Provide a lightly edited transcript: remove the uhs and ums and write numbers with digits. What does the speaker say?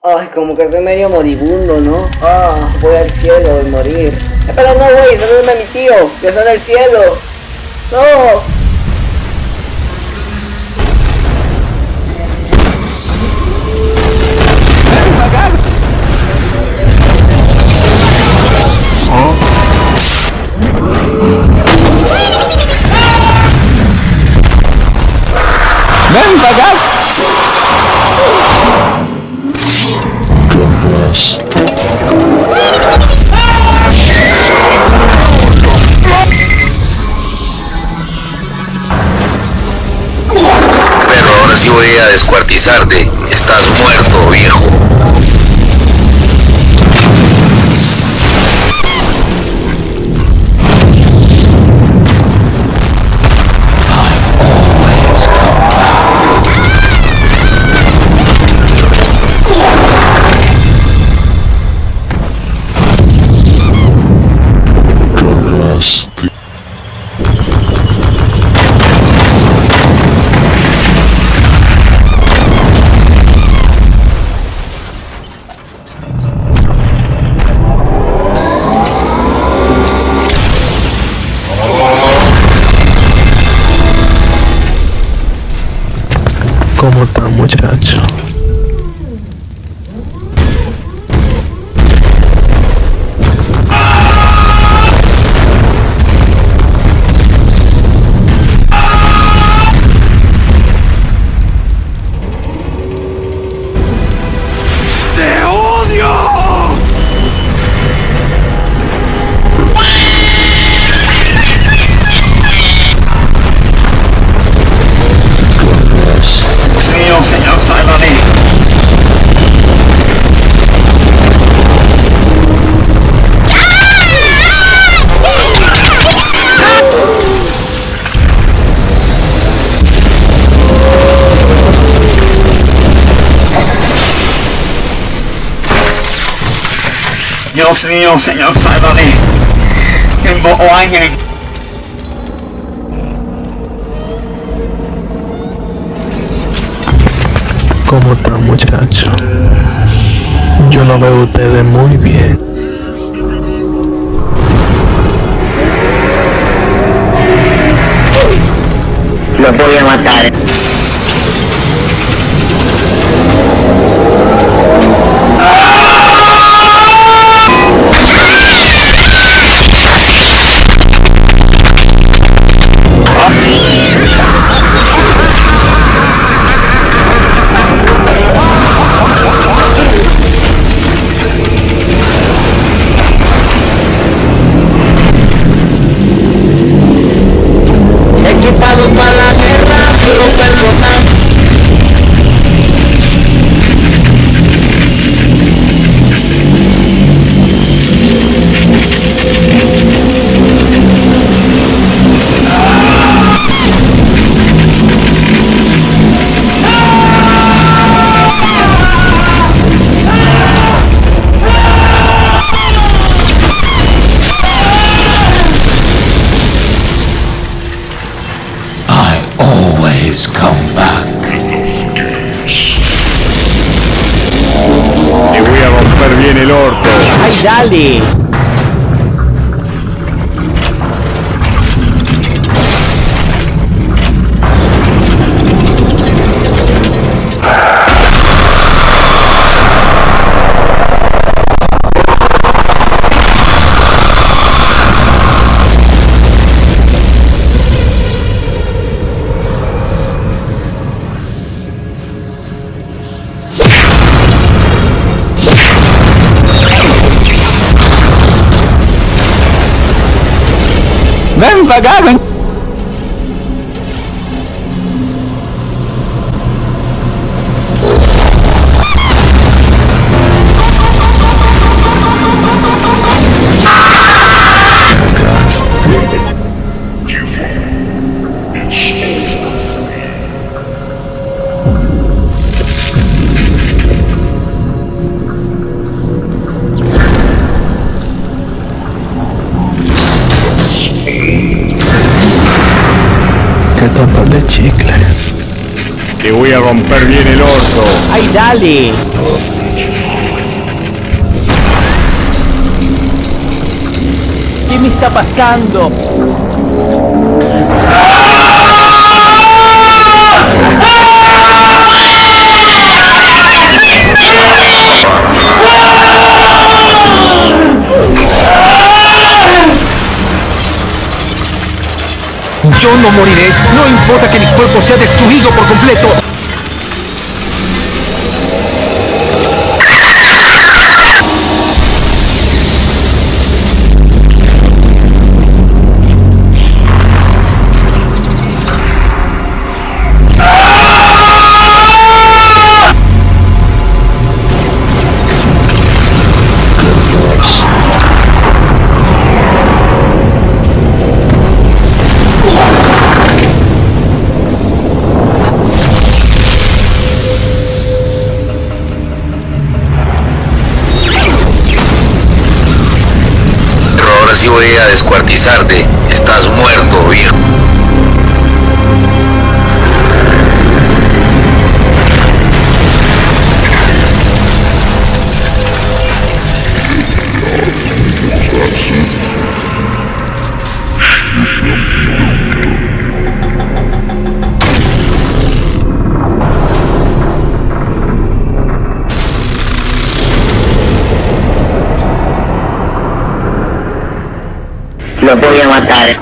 Ay, como que soy medio moribundo, ¿no? Ah, voy al cielo de morir. Pero no, güey, salúdame a mi tío, que está en el cielo. No. ¡Ven para acá! Pero ahora sí voy a descuartizarte. Estás muerto, viejo. ¿Cómo está, muchacho? ¡Te odio! Mío, señor, sálvame. Dios mío, señor, sálvame. Invoco ángel. ¿Cómo está, muchacho? Yo lo veo a ustedes muy bien. Los voy a matar. Equipados para la guerra, puro personal. Always come back. Te voy a romper bien el orto. ¡Ay, dale! ¡Ven para acá! ¡Ven! Te voy a romper bien el orto. Ay, dale. ¿Qué me está pasando? Yo no moriré, no importa que mi cuerpo sea destruido por completo. Ahora sí voy a descuartizarte. Estás muerto, viejo. Lo voy a matar.